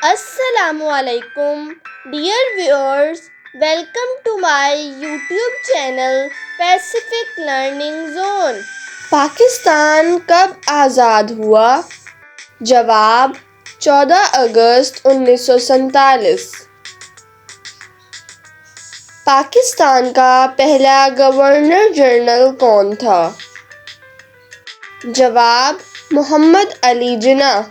Assalamu alaikum, dear viewers. Welcome to my YouTube channel Pacific Learning Zone. Pakistan کب آزاد ہوا؟ جواب 14 اگست 1947۔ پاکستان کا پہلا گورنر جنرل کون تھا؟ جواب محمد علی جناح۔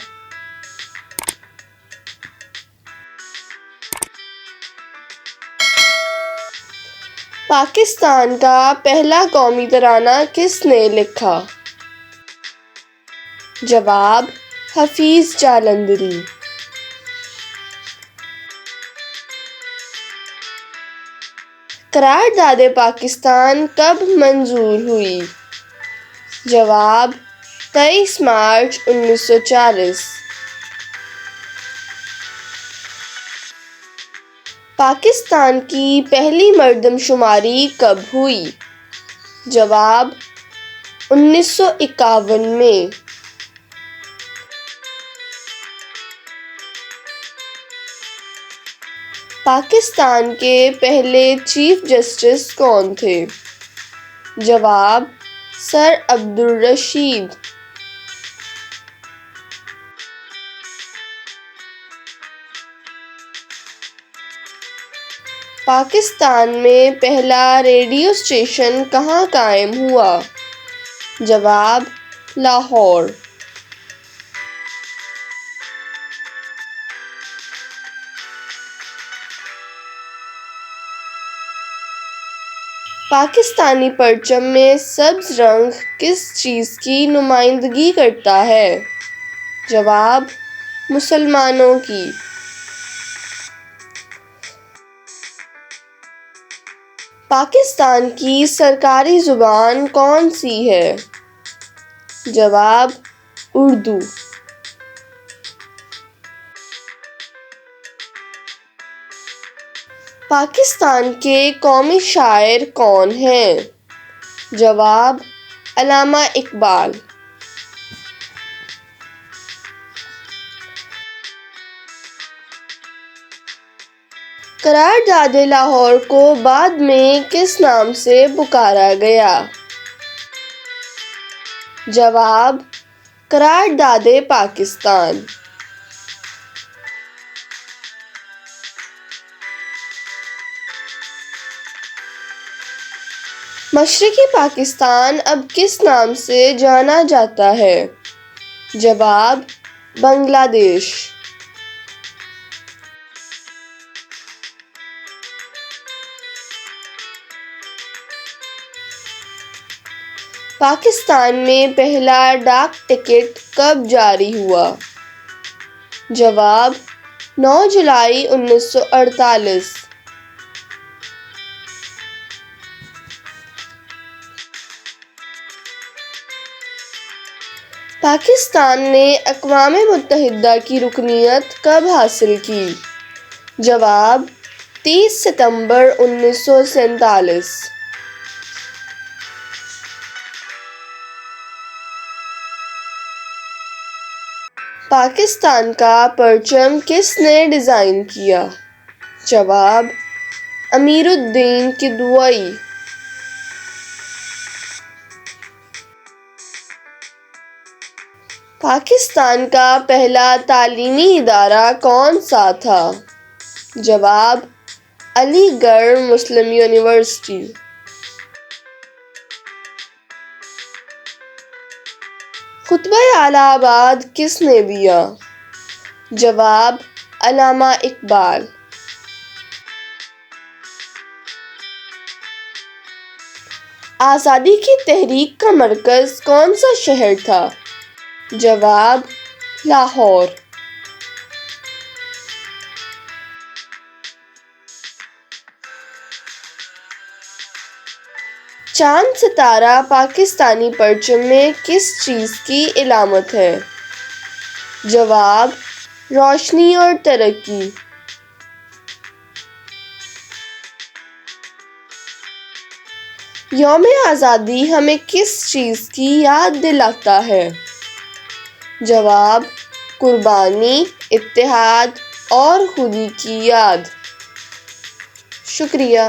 پاکستان کا پہلا قومی ترانہ کس نے لکھا؟ جواب حفیظ جالندھری۔ قرارداد پاکستان کب منظور ہوئی؟ جواب 23 مارچ 1940۔ پاکستان کی پہلی مردم شماری کب ہوئی؟ جواب 1951 میں۔ پاکستان کے پہلے چیف جسٹس کون تھے؟ جواب سر عبدالرشید۔ پاکستان میں پہلا ریڈیو اسٹیشن کہاں قائم ہوا؟ جواب لاہور۔ پاکستانی پرچم میں سبز رنگ کس چیز کی نمائندگی کرتا ہے؟ جواب مسلمانوں کی۔ پاکستان کی سرکاری زبان کون سی ہے؟ جواب اردو۔ پاکستان کے قومی شاعر کون ہیں؟ جواب علامہ اقبال۔ قرارداد لاہور کو بعد میں کس نام سے پکارا گیا؟ جواب قرارداد پاکستان۔ مشرقی پاکستان اب کس نام سے جانا جاتا ہے؟ جواب بنگلہ دیش۔ پاکستان میں پہلا ڈاک ٹکٹ کب جاری ہوا؟ جواب 9 جولائی 1948۔ پاکستان نے اقوام متحدہ کی رکنیت کب حاصل کی؟ جواب 30 ستمبر 1947۔ پاکستان کا پرچم کس نے ڈیزائن کیا؟ جواب امیر الدین کدوئی۔ پاکستان کا پہلا تعلیمی ادارہ کون سا تھا؟ جواب علی گڑھ مسلم یونیورسٹی۔ خطبہ الہ آباد کس نے دیا؟ جواب علامہ اقبال۔ آزادی کی تحریک کا مرکز کون سا شہر تھا؟ جواب لاہور۔ چاند ستارہ پاکستانی پرچم میں کس چیز کی علامت ہے؟ جواب روشنی اور ترقی۔ یوم آزادی ہمیں کس چیز کی یاد دلاتا ہے؟ جواب قربانی، اتحاد، اور خودی کی یاد۔ شکریہ۔